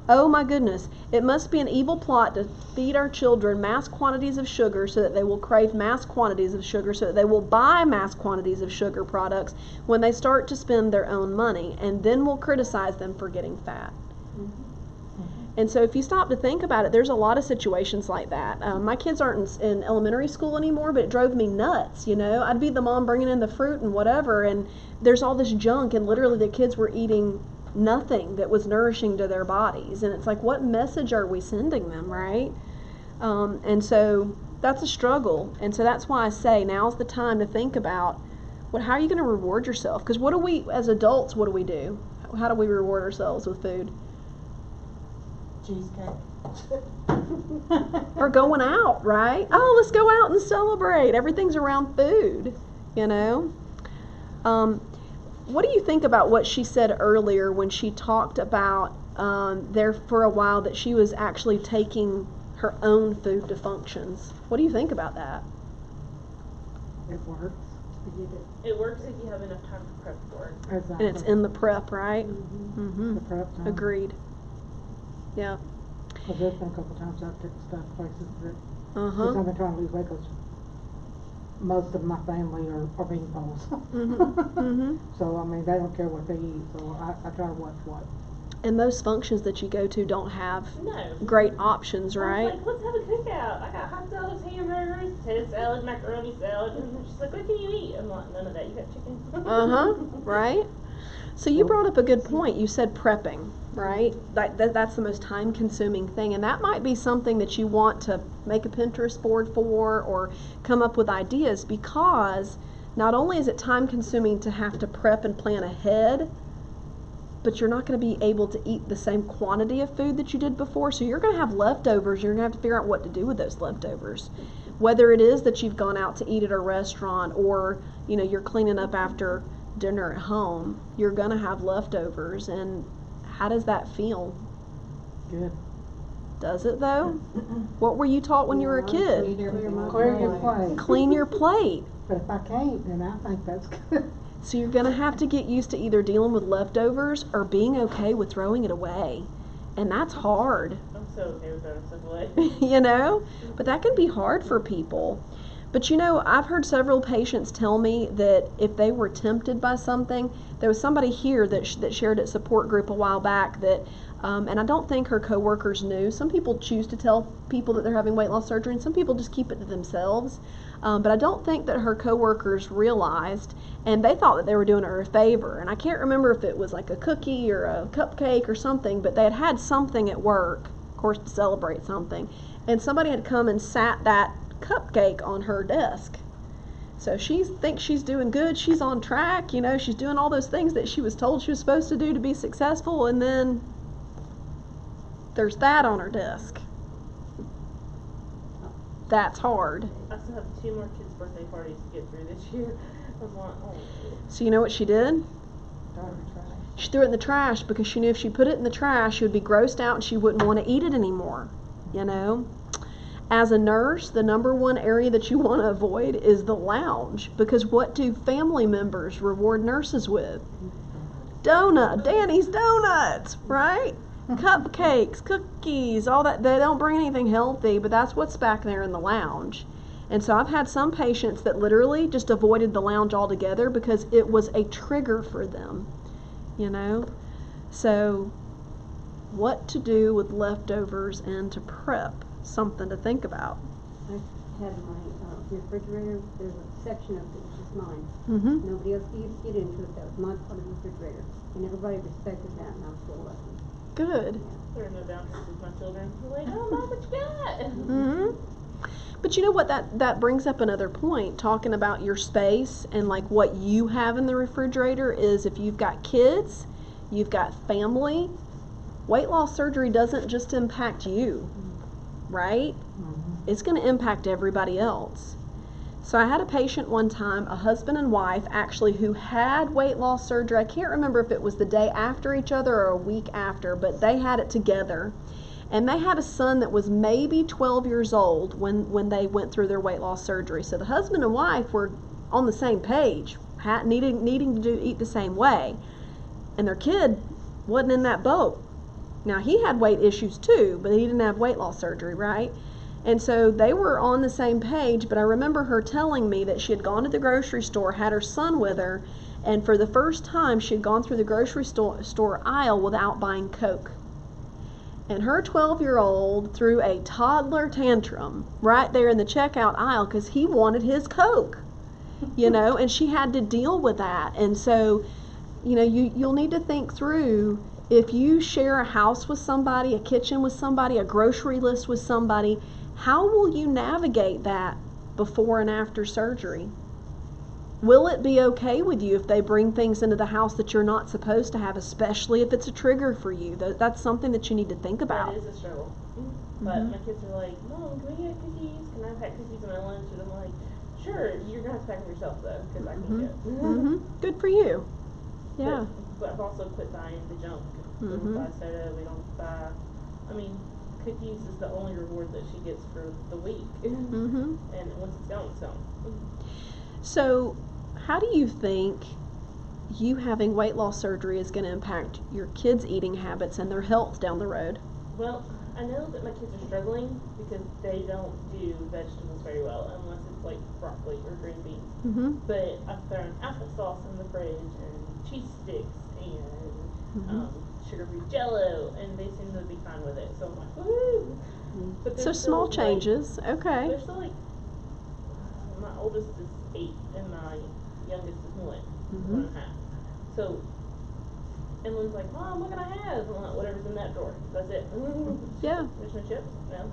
Oh my goodness, it must be an evil plot to feed our children mass quantities of sugar so that they will crave mass quantities of sugar so that they will buy mass quantities of sugar products when they start to spend their own money, and then we'll criticize them for getting fat. And so if you stop to think about it, there's a lot of situations like that. My kids aren't in elementary school anymore, but it drove me nuts, you know. I'd be the mom bringing in the fruit and whatever, and there's all this junk, and literally the kids were eating nothing that was nourishing to their bodies. And it's like, what message are we sending them, right? And so that's a struggle. And so that's why I say now's the time to think about, how are you going to reward yourself? Because what do we, as adults, what do? How do we reward ourselves with food? Cheesecake. Or going out, right? Oh, let's go out and celebrate. Everything's around food, you know? What do you think about what she said earlier when she talked about there for a while that she was actually taking her own food to functions? What do you think about that? It works. It works if you have enough time to prep for it. Exactly. And it's in the prep, right? Mm-hmm. The prep time. Agreed. Yeah. Because there's been a couple times I've taken stuff places that, Uh-huh. because I've been trying to lose weight, because most of my family are beanpoles. Mm-hmm. So, I mean, they don't care what they eat, so I try to watch what. And most functions that you go to don't have No. great options, I was right? like, let's have a cookout. I got hot dogs, hamburgers, potato salad, macaroni salad. And she's like, what can you eat? I'm like, none of that. You got chicken? Uh-huh, right? So you brought up a good point. You said prepping, right? That's the most time-consuming thing, and that might be something that you want to make a Pinterest board for or come up with ideas, because not only is it time-consuming to have to prep and plan ahead, but you're not going to be able to eat the same quantity of food that you did before, so you're going to have leftovers. You're going to have to figure out what to do with those leftovers. Whether it is that you've gone out to eat at a restaurant or, you know, you're cleaning up after dinner at home, you're going to have leftovers. And how does that feel? Good. Does it though? What were you taught when you were a kid? Clear your plate. Clean your plate. But if I can't, then I think that's good. So you're going to have to get used to either dealing with leftovers or being okay with throwing it away. And that's hard. I'm so okay with throwing stuff away. You know? But that can be hard for people. But you know, I've heard several patients tell me that if they were tempted by something, there was somebody here that shared at support group a while back that, and I don't think her coworkers knew. Some people choose to tell people that they're having weight loss surgery, and some people just keep it to themselves. But I don't think that her coworkers realized, and they thought that they were doing her a favor. And I can't remember if it was like a cookie or a cupcake or something, but they had had something at work, of course, to celebrate something, and somebody had come and sat that cupcake on her desk. So she thinks she's doing good, she's on track, you know, she's doing all those things that she was told she was supposed to do to be successful, and then there's that on her desk. That's hard. I still have 2 more kids' birthday parties to get through this year. I was like, oh. So you know what she did? She threw it in the trash because she knew if she put it in the trash, she would be grossed out and she wouldn't want to eat it anymore, you know? As a nurse, the number one area that you want to avoid is the lounge, because what do family members reward nurses with? Danny's Donuts, right? Cupcakes, cookies, all that. They don't bring anything healthy, but that's what's back there in the lounge. And so I've had some patients that literally just avoided the lounge altogether because it was a trigger for them, you know? So what to do with leftovers and to prep, something to think about. I had my refrigerator, there's a section of it, which is mine. Mm-hmm. Nobody else could get into it, that was my part of the refrigerator. And everybody respected that, and I was so lucky. Good. There are no boundaries with my children. They're like, oh, Mom, what you got? Mm-hmm. But you know what, that brings up another point, talking about your space and like what you have in the refrigerator is if you've got kids, you've got family, weight loss surgery doesn't just impact you, right? It's going to impact everybody else. So I had a patient one time, a husband and wife actually, who had weight loss surgery. I can't remember if it was the day after each other or a week after, but they had it together. And they had a son that was maybe 12 years old when they went through their weight loss surgery. So the husband and wife were on the same page, needing to eat the same way. And their kid wasn't in that boat. Now, he had weight issues too, but he didn't have weight loss surgery, right? And so they were on the same page, but I remember her telling me that she had gone to the grocery store, had her son with her, and for the first time she had gone through the grocery store aisle without buying Coke. And her 12-year-old threw a toddler tantrum right there in the checkout aisle because he wanted his Coke, you know, and she had to deal with that. And so, you know, you'll need to think through, if you share a house with somebody, a kitchen with somebody, a grocery list with somebody, how will you navigate that before and after surgery? Will it be okay with you if they bring things into the house that you're not supposed to have, especially if it's a trigger for you? That's something that you need to think about. That is a struggle. But my kids are like, Mom, can we get cookies? Can I pack cookies in my lunch? And I'm like, sure, you're going to have to pack them yourself, though, because I can't get Good for you. Yeah. But I've also quit buying the junk. We don't buy soda, we don't buy, I mean, cookies is the only reward that she gets for the week. And once it's gone, it's gone. So, how do you think you having weight loss surgery is going to impact your kids' eating habits and their health down the road? Well, I know that my kids are struggling because they don't do vegetables very well unless it's like broccoli or green beans. But I've thrown applesauce in the fridge and cheese sticks and sugar-free Jell-O, and they seem to be fine with it. So I'm like, woohoo! But So small changes, okay. They're still like, my oldest is 8 and my youngest is 1.5. So Emily's like, Mom, what can I have? I'm like, whatever's in that drawer. That's it. Yeah. There's no chips? No.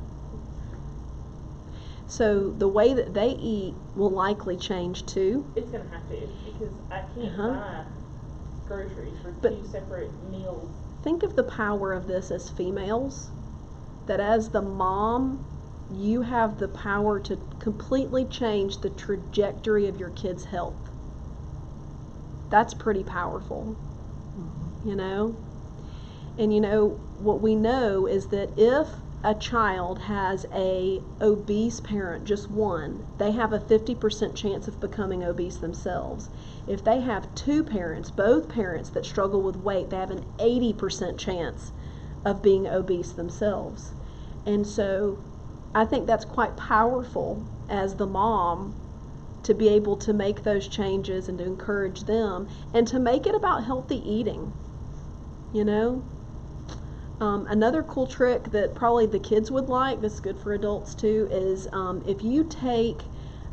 So the way that they eat will likely change too. It's going to have to, because I can't buy groceries for 2 separate meals. Think of the power of this as females, that as the mom, you have the power to completely change the trajectory of your kid's health. That's pretty powerful, you know? And you know, what we know is that if a child has a obese parent, just one, they have a 50% chance of becoming obese themselves. If they have 2 parents, both parents that struggle with weight, they have an 80% chance of being obese themselves. And so I think that's quite powerful as the mom to be able to make those changes and to encourage them and to make it about healthy eating, you know? Another cool trick that probably the kids would like, this is good for adults too, is if you take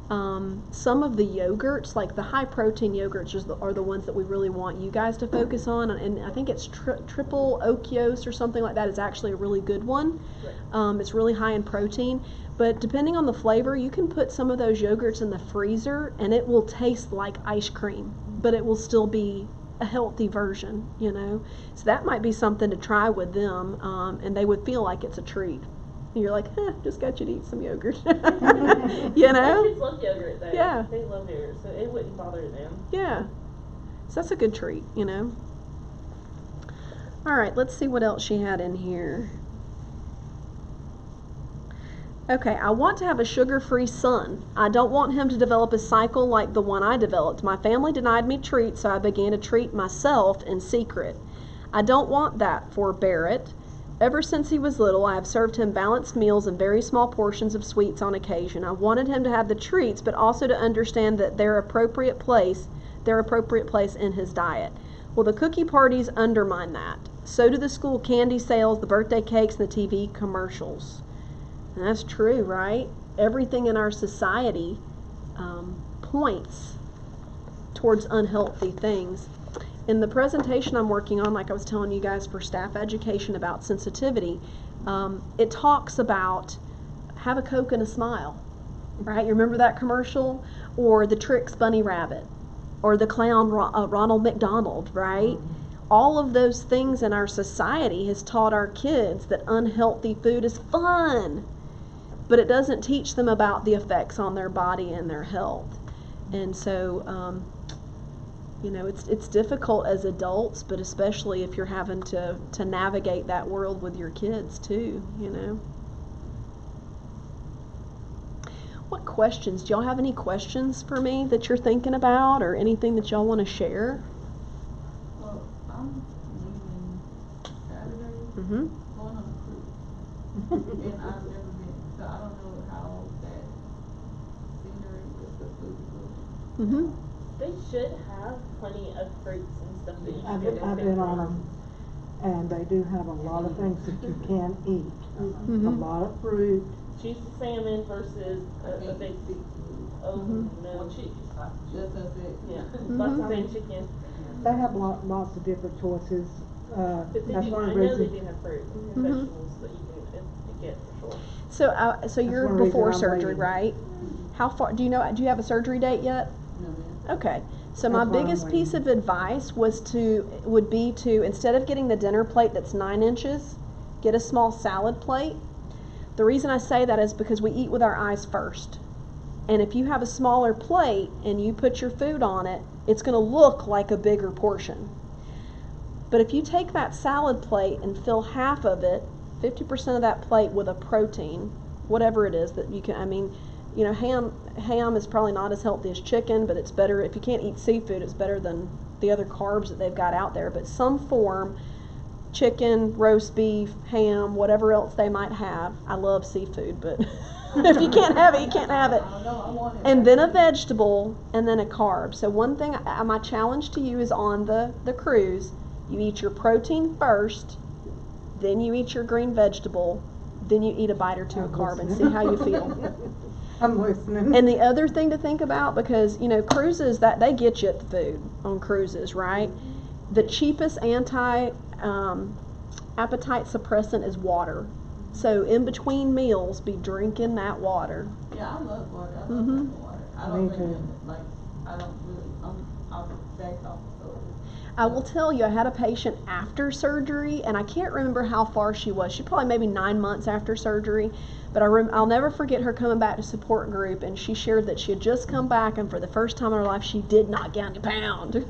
some of the yogurts, like the high protein yogurts are the ones that we really want you guys to focus on, and I think it's triple okios or something like that is actually a really good one. It's really high in protein, but depending on the flavor, you can put some of those yogurts in the freezer and it will taste like ice cream, but it will still be a healthy version, you know. So that might be something to try with them, and they would feel like it's a treat. And you're like, just got you to eat some yogurt. You know? My kids love yogurt though. Yeah. They love yogurt, so it wouldn't bother them. Yeah. So that's a good treat, you know. All right, let's see what else she had in here. Okay, I want to have a sugar-free son. I don't want him to develop a cycle like the one I developed. My family denied me treats, so I began to treat myself in secret. I don't want that for Barrett. Ever since he was little, I have served him balanced meals and very small portions of sweets on occasion. I wanted him to have the treats, but also to understand that their appropriate place in his diet. Well, the cookie parties undermine that. So do the school candy sales, the birthday cakes, and the TV commercials. And that's true, right? Everything in our society points towards unhealthy things. In the presentation I'm working on, like I was telling you guys for staff education about sensitivity, it talks about have a Coke and a smile, right? You remember that commercial? Or the Trix Bunny Rabbit, or the clown Ronald McDonald, right? All of those things in our society has taught our kids that unhealthy food is fun, but it doesn't teach them about the effects on their body and their health. And so, it's difficult as adults, but especially if you're having to navigate that world with your kids too, What questions? Do y'all have any questions for me that you're thinking about, or anything that y'all want to share? Well, I'm leaving Saturday, Mm-hmm. going on a cruise. And I've never been, so I don't know how that scenery with the food is. Mm-hmm. They should have plenty of fruits and stuff that you I've can been, I've been on them, and they do have a lot of things that you can eat. Mm-hmm. A lot of fruit. Choose the salmon versus a big oh Mm-hmm. no. Just as it. Yeah, Mm-hmm. lots of same chicken. They have lots of different choices. But they That's do, one I of the know they reasons. do have fruit and Mhm. vegetables that you can get for sure. So you're one reason before I'm surgery, waiting. right? How far? Do you have a surgery date yet? No, man. Okay. So my That's why I'm biggest piece waiting. of advice would be to, instead of getting the dinner plate that's 9 inches, get a small salad plate. The reason I say that is because we eat with our eyes first. And if you have a smaller plate and you put your food on it, it's going to look like a bigger portion. But if you take that salad plate and fill half of it, 50% of that plate with a protein, whatever it is that you can, ham is probably not as healthy as chicken, but it's better, if you can't eat seafood, it's better than the other carbs that they've got out there. But some form, chicken, roast beef, ham, whatever else they might have. I love seafood, but if you can't have it, you can't have it. I don't know, I want it. And then a vegetable, and then a carb. So one thing, my challenge to you is on the cruise, you eat your protein first, then you eat your green vegetable, then you eat a bite or two of carb and see how you feel. I'm listening. And the other thing to think about, because cruises, that they get you at the food on cruises, right? The cheapest appetite suppressant is water. So in between meals, be drinking that water. Yeah, I love water. I love Mhm. drinking water. I don't Me drink too. it, like, I don't really, I'll back off the soda. I will tell you, I had a patient after surgery, and I can't remember how far she was. She probably maybe 9 months after surgery, but I'll never forget her coming back to support group, and she shared that she had just come back, and for the first time in her life, she did not gain a pound.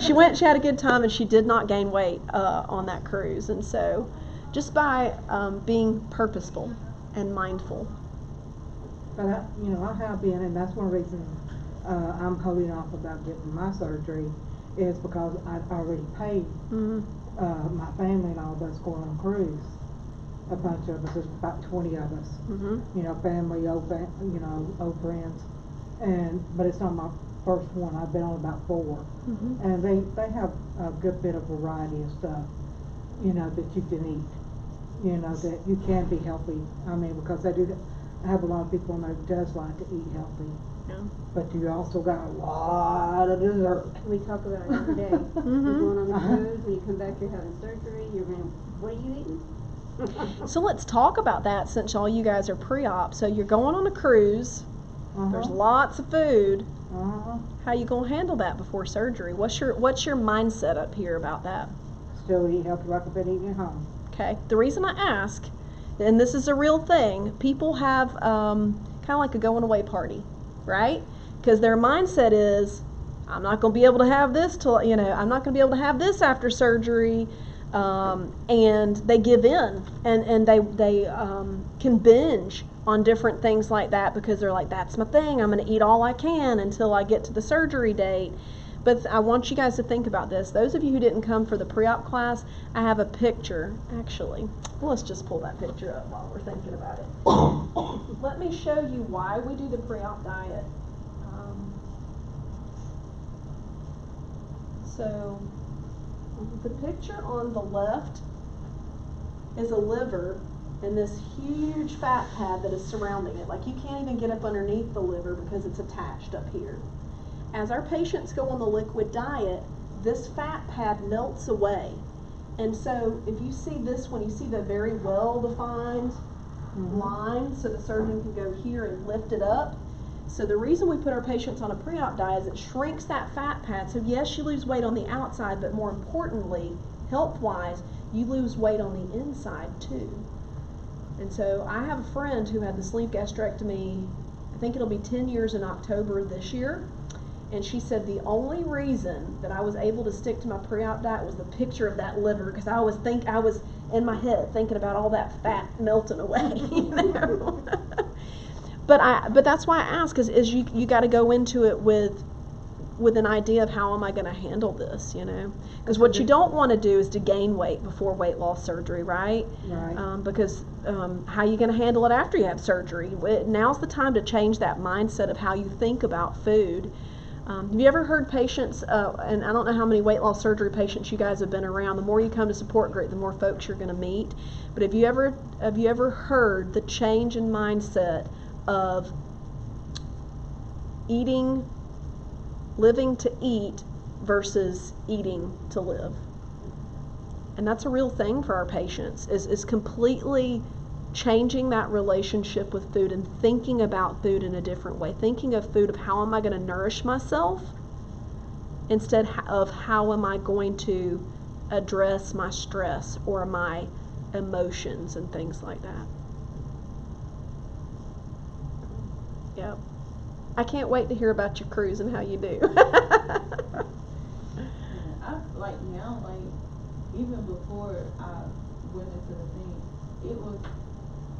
She had a good time, and she did not gain weight on that cruise. And so, just by being purposeful and mindful. But I have been, and that's one reason I'm holding off about getting my surgery, is because I'd already paid Mm-hmm. my family and all of us going on a cruise. A bunch of us, there's about 20 of us. Mm-hmm. Family, old friends, but it's not my first one. I've been on about 4, Mm-hmm. and they have a good bit of variety of stuff, that you can eat, that you can be healthy. I mean, because I have a lot of people on there that does like to eat healthy. Yeah. But you also got a lot of dessert. We talk about it every day. Mhm. You're going on the cruise, when you come back, you're having surgery, what are you eating? So let's talk about that, since all you guys are pre-op. So you're going on a cruise. There's lots of food. How you gonna handle that before surgery? What's your mindset up here about that? Still eat healthy like I've been eating at home. Okay. The reason I ask, and this is a real thing, people have kind of like a going away party, right? Because their mindset is, I'm not going to be able to have this I'm not going to be able to have this after surgery, and they give in, and they can binge on different things like that because they're like, that's my thing, I'm going to eat all I can until I get to the surgery date. But I want you guys to think about this. Those of you who didn't come for the pre-op class, I have a picture, actually. Let's just pull that picture up while we're thinking about it. Let me show you why we do the pre-op diet. So, the picture on the left is a liver and this huge fat pad that is surrounding it. Like, you can't even get up underneath the liver because it's attached up here. As our patients go on the liquid diet, this fat pad melts away. And so if you see this one, you see the very well-defined line so the surgeon can go here and lift it up. So the reason we put our patients on a pre-op diet is it shrinks that fat pad. So yes, you lose weight on the outside, but more importantly, health-wise, you lose weight on the inside too. And so I have a friend who had the sleeve gastrectomy, I think it'll be 10 years in October this year. And she said the only reason that I was able to stick to my pre-op diet was the picture of that liver, because I was in my head thinking about all that fat melting away, you know. But that's why I ask, is you got to go into it with an idea of how am I going to handle this, you know? Because what you don't want to do is to gain weight before weight loss surgery, right? Right. Because how are you going to handle it after you have surgery? Now's the time to change that mindset of how you think about food. Have you ever heard patients, and I don't know how many weight loss surgery patients you guys have been around, the more you come to support group, the more folks you're going to meet. But have you ever heard the change in mindset of living to eat versus eating to live? And that's a real thing for our patients, is completely changing that relationship with food and thinking about food in a different way, thinking of food of how am I going to nourish myself instead of how am I going to address my stress or my emotions and things like that. Yep. I can't wait to hear about your cruise and how you do. I like now, like even before I went into the thing, it was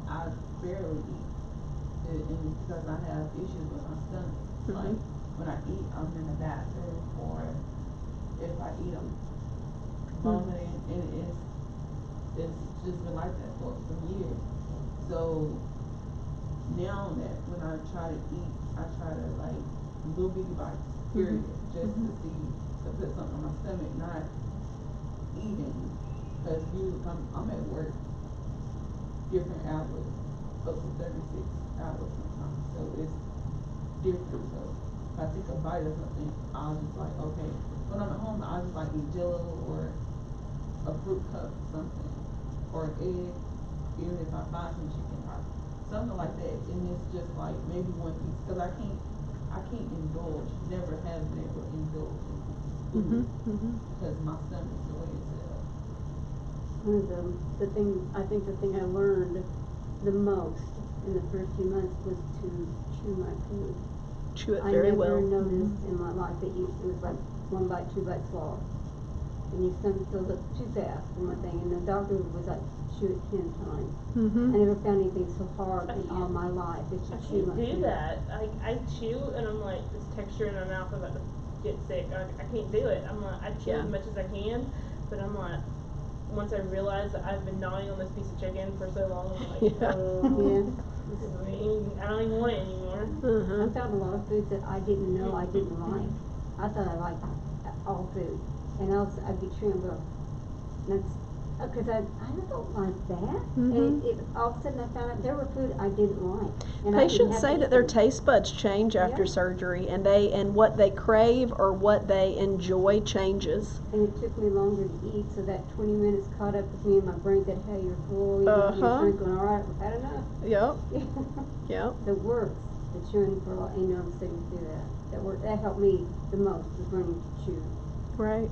I barely eat, and because I have issues with my stomach. Like when I eat, I'm in the bathroom, or if I eat, I'm vomiting, and it's just been like that for some years. So now that when I try to eat, I try to like little bitty bites, period, just to see to put something on my stomach, not eating, because I'm at work different hours, up to 36 hours sometimes, so it's different. So if I take a bite of something, I'll just like, okay, when I'm at home, I'll just like eat Jello or a fruit cup, something, or an egg, even if I find some chicken or something like that. And it's just like maybe one piece, because I can't indulge, never have been able to indulge in food, because my stomach's the way it's set up. One of the thing I learned the most in the first few months was to chew my food. Chew it very well. I never noticed in my life that it was like 1 bite, 2 bites swallow. And your stomach fills up too fast for one thing. And the doctor was like, chew it 10 times. I never found anything so hard in all my life as to chew my food. I can't do that. I chew and I'm like, this texture in my mouth, I'm about to get sick. I can't do it. I'm like, I chew as much as I can, but I'm like, once I realize that I've been gnawing on this piece of chicken for so long, I'm like, this is mean. I don't even want it anymore. I found a lot of foods that I didn't know I didn't like. I thought I liked all food. And I'd be chewing, but that's because I don't like that. And all of a sudden I found out there were food I didn't like. And Patients say that their taste buds change after surgery, and what they crave or what they enjoy changes. And it took me longer to eat, so that 20 minutes caught up with me, and my brain said, "Hey, you're full. You're drinking. All right, we've had enough." Yep. The works, the chewing for a lot. You know, I'm sitting through that. That helped me the most, was learning to chew. Right.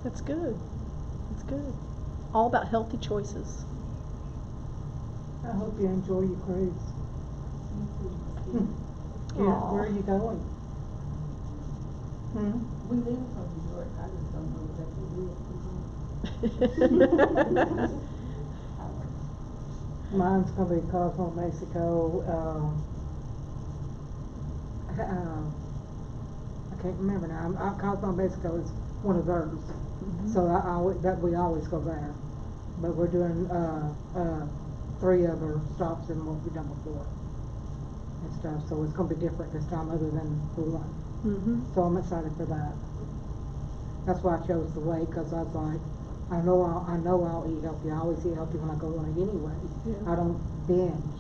That's good. That's good. All about healthy choices. I hope you enjoy your cruise. Where are you going? We live from New York. I just don't know exactly where. Mine's going to be Cosmo, Mexico. I can't remember now. Cosmo, Mexico is one of theirs. So we always go there. But we're doing 3 other stops than what we've done before and stuff. So it's going to be different this time other than the one. So I'm excited for that. That's why I chose the weight, because I was like, I know I'll eat healthy. I always eat healthy when I go on it anyway. I don't binge.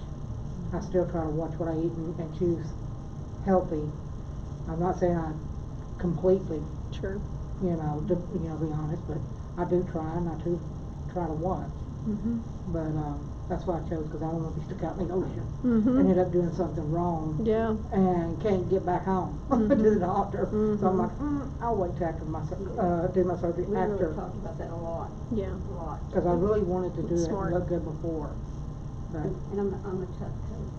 I still try to watch what I eat and choose healthy. I'm not saying I completely, Sure. be honest, but I do try, and I do try to watch. Mhm. But, that's why I chose, because I don't want to be stuck out in the ocean and Mhm. end up doing something wrong Yeah. and can't get back home to the doctor. So I'm like, I'll wait till after my, do my surgery We after. really talked about that a lot, Yeah. a lot. Because I really wanted to do it Smart. and look good before. But, And I'm a tough coach.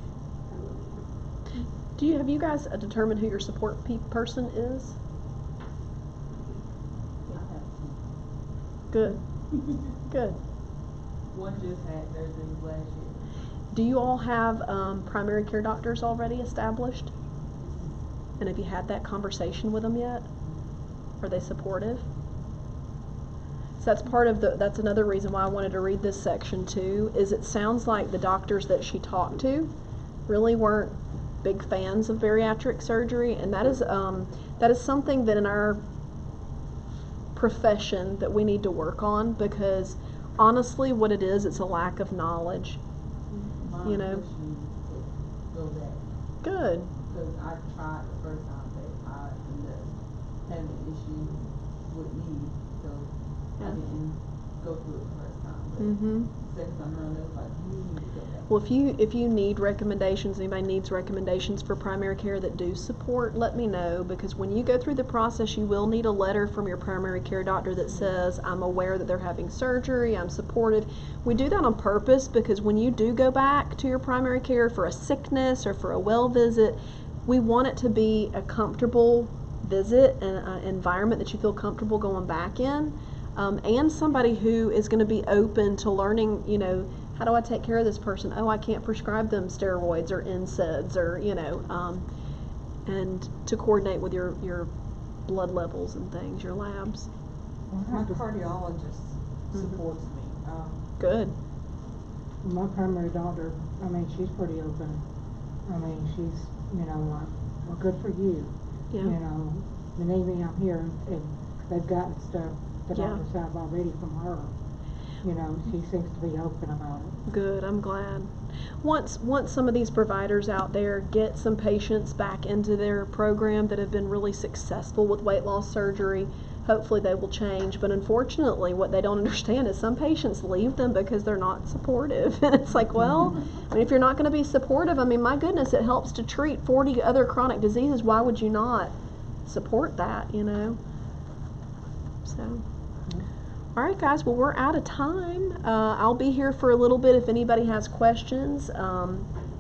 I really am. Have you guys determined who your support person is? I have Good. Good. one just had surgery last year. Do you all have primary care doctors already established? And have you had that conversation with them yet? Are they supportive? So that's part of that's another reason why I wanted to read this section too, is it sounds like the doctors that she talked to really weren't big fans of bariatric surgery, and that is something that in our profession that we need to work on, because honestly what it is, it's a lack of knowledge. My You know. issue is go back. Good. Because I tried the first time, but I ended up having an issue with me, so I Yeah. didn't go through it the first time. But Mhm. second time around, it was like, you need to go back. Well, if you need recommendations, anybody needs recommendations for primary care that do support, let me know, because when you go through the process, you will need a letter from your primary care doctor that says, I'm aware that they're having surgery, I'm supportive. We do that on purpose because when you do go back to your primary care for a sickness or for a well visit, we want it to be a comfortable visit and an environment that you feel comfortable going back in, and somebody who is going to be open to learning, how do I take care of this person? Oh, I can't prescribe them steroids or NSAIDs or, and to coordinate with your blood levels and things, your labs. My cardiologist supports me. Good. my primary doctor, she's pretty open. She's, like, well, good for you. Yeah. Believe me, I'm here, and they've gotten stuff, the Yeah. doctors have already from her. She seems to be open about it. Good, I'm glad. Once some of these providers out there get some patients back into their program that have been really successful with weight loss surgery, hopefully they will change. But unfortunately, what they don't understand is some patients leave them because they're not supportive. And it's like, well, if you're not going to be supportive, my goodness, it helps to treat 40 other chronic diseases. Why would you not support that, So. All right, guys. Well, we're out of time. I'll be here for a little bit if anybody has questions.